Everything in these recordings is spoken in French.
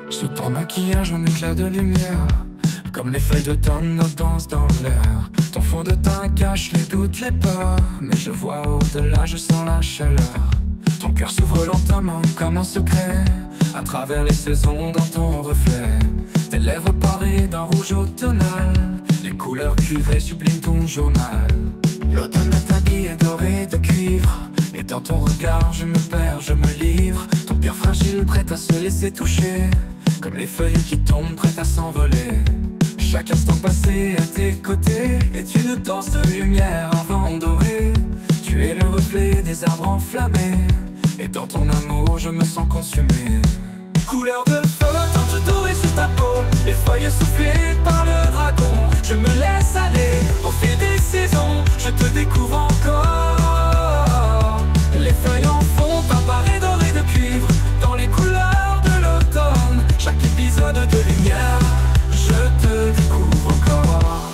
Sous ton maquillage, un éclat de lumière, comme les feuilles d'automne, nos danses dans l'air. Ton fond de teint cache les doutes, les peurs, mais je vois au-delà, je sens la chaleur. Ton cœur s'ouvre lentement comme un secret, à travers les saisons dans ton reflet. Tes lèvres parées d'un rouge automnal, les couleurs cuivrées subliment ton journal. L'automne est habillé doré de cuivre, et dans ton regard je me perds, je me livre. Ton cœur fragile prêt à se laisser toucher, comme les feuilles qui tombent prêtes à s'envoler. Chaque instant passé à tes côtés est une danse de lumière, un vent doré. Tu es le reflet des arbres enflammés, et dans ton amour je me sens consumé. Couleur de feu, teinte dorée sur ta peau, les feuilles soufflées par le dragon. Je me laisse aller au fil des saisons, je te découvre encore. Les feuilles en fond, parées dorées de cuivre, dans les couleurs de l'automne. Chaque épisode de lumière, je te découvre encore.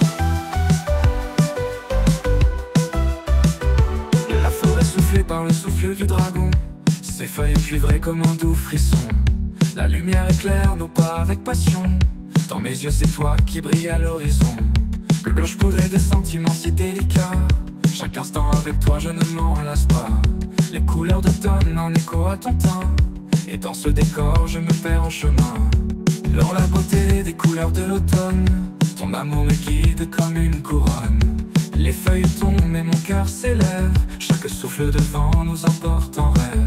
La forêt soufflée par le souffle du dragon, ses feuilles cuivrées comme un doux frisson. La lumière éclaire nos pas avec passion, dans mes yeux c'est toi qui brille à l'horizon. Que cloche poudrée de sentiments si délicats, chaque instant avec toi je ne m'en lasse pas. Les couleurs d'automne en écho à ton teint, et dans ce décor je me perds en chemin. Dans la beauté des couleurs de l'automne, ton amour me guide comme une couronne. Les feuilles tombent et mon cœur s'élève, chaque souffle de vent nous emporte en rêve.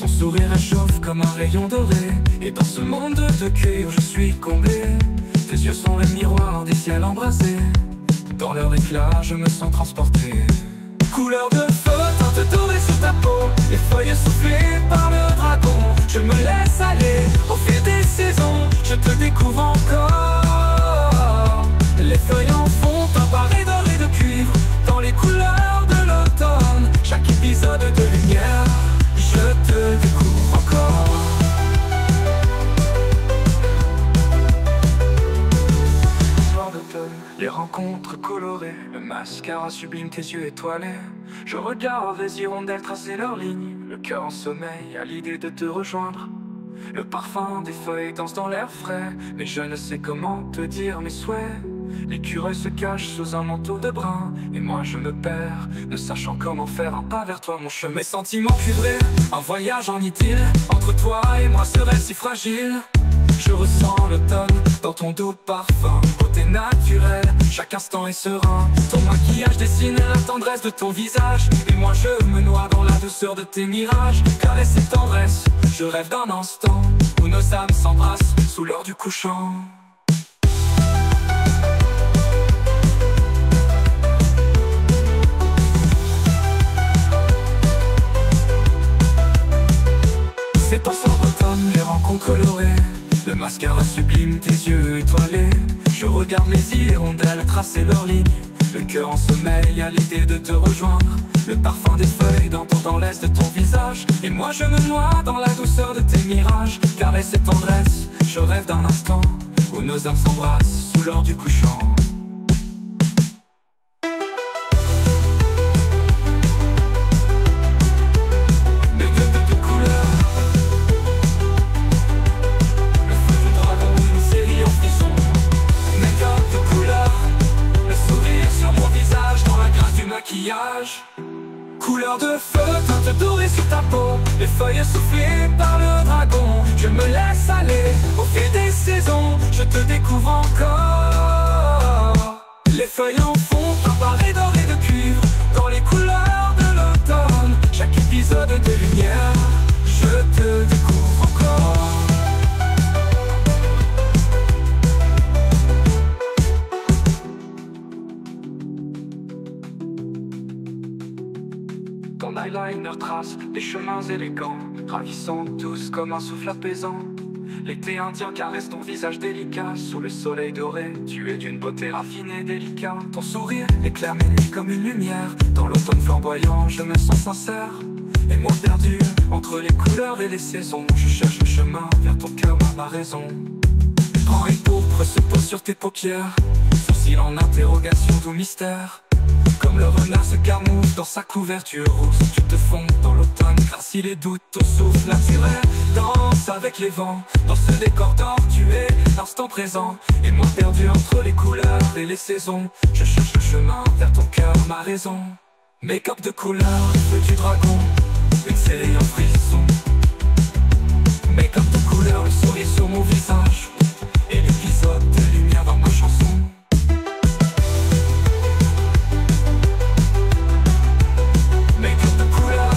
Ton sourire réchauffe comme un rayon doré, et dans ce monde de cuir je suis comblé. Tes yeux sont les miroirs des ciels embrasés, dans leur éclat je me sens transporté. Couleur de feu, teinte dorée sur ta peau, les feuilles soufflées par le dragon. Je me laisse aller au fil des saisons, je te découvre encore. Les feuilles en fond, parées dorées de cuivre, dans les couleurs de l'automne. Chaque épisode de lumière, je te découvre encore. Les rencontres colorées, le mascara sublime tes yeux étoilés. Je regarde les hirondelles tracer leurs lignes, le cœur en sommeil à l'idée de te rejoindre. Le parfum des feuilles danse dans l'air frais, mais je ne sais comment te dire mes souhaits. L'écureuil se cache sous un manteau de brun, et moi je me perds, ne sachant comment faire un pas vers toi mon chemin. Mes sentiments cuivrés, un voyage en idylle, entre toi et moi serait si fragile. Je ressens l'automne dans ton doux parfum, beauté naturelle, chaque instant est serein. Ton maquillage dessine la tendresse de ton visage, et moi je me noie dans la douceur de tes mirages. Caresse et tendresse, je rêve d'un instant où nos âmes s'embrassent sous l'heure du couchant. C'est pas sans automne, les rencontres colorées, le mascara sublime, tes yeux étoilés. Je regarde les hirondelles tracer leurs lignes, le cœur en sommeil à l'idée de te rejoindre. Le parfum des feuilles dans l'est de ton visage, et moi je me noie dans la douceur de tes mirages. Caresse et tendresse, je rêve d'un instant où nos âmes s'embrassent sous l'heure du couchant. Couleur de feu, teinte dorée sur ta peau, les feuilles soufflées par le dragon. Je me laisse aller au fil des saisons, je te découvre encore. Les feuilles en fond, parées dorées de cuivre, dans les couleurs de l'automne. Chaque épisode de lumière, je te découvre encore. Ton eyeliner trace des chemins élégants, ravissant tous comme un souffle apaisant. L'été indien caresse ton visage délicat, sous le soleil doré, tu es d'une beauté raffinée, délicate. Ton sourire éclaire mes nuits comme une lumière, dans l'automne flamboyant, je me sens sincère. Et moi perdu, entre les couleurs et les saisons, je cherche le chemin vers ton cœur, ma raison. Prends et pourpre se pose sur tes paupières, sourcils en interrogation, doux mystère. Comme le renard se camoufle dans sa couverture rousse, tu te fonds dans l'automne, car si les doutes ton souffle attiré. danse avec les vents, dans ce décor tortué, l'instant présent. Et moi perdu entre les couleurs et les saisons, je cherche le chemin vers ton cœur, ma raison. Make-up de couleur, le feu du dragon, une série en frisson. Make-up de couleur, le sourire sur mon visage, et l'épisode de lumière dans ma chanson. Make-up de couleur,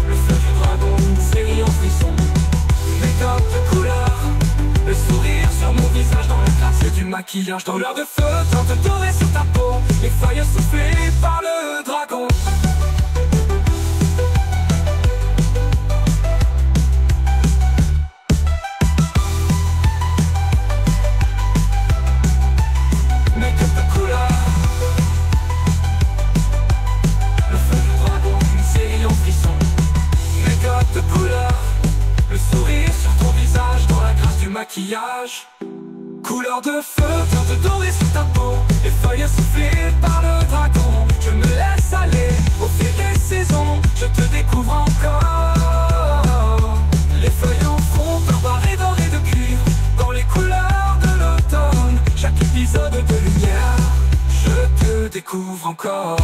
le feu du dragon, une série en frisson. Make-up de couleur, le sourire sur mon visage dans la classe. C'est du maquillage dans l'heure de feu, teinte dorée sur ta peau, les feuilles soufflées par le dragon. Make-up de couleur, le feu du dragon, une série en frisson. Make-up de couleur, le sourire sur ton visage dans la grâce du maquillage. Couleur de feu, teinte dorée sur ta peau, les feuilles soufflées par le dragon. Je me laisse aller au fil des saisons, je te découvre encore. Les feuilles en fond, un barré doré de cuivre, dans les couleurs de l'automne. Chaque épisode de lumière, je te découvre encore.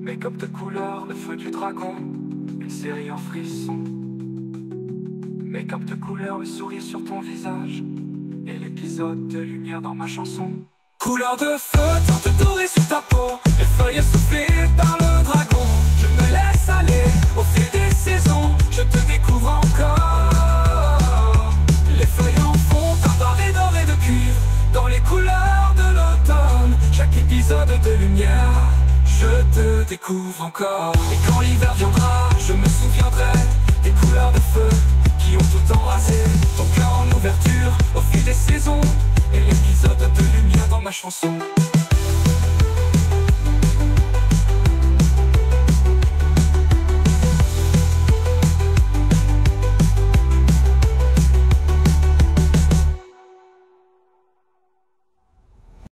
Make-up de couleur, le feu du dragon, une série en frisson. Make-up de couleur, le sourire sur ton visage, et l'épisode de lumière dans ma chanson. Couleur de feu, teinte dorée sur ta peau, les feuilles soufflées par le dragon. Je me laisse aller au fil des saisons, je te découvre encore. Les feuilles en fond, un barré doré de cuivre, dans les couleurs de l'automne. Chaque épisode de lumière, je te découvre encore. Et quand l'hiver viendra, je me souviendrai des couleurs de feu qui ont tout embrasé ton cœur en ouverture au fil des saisons, et l'épisode de lumière dans ma chanson.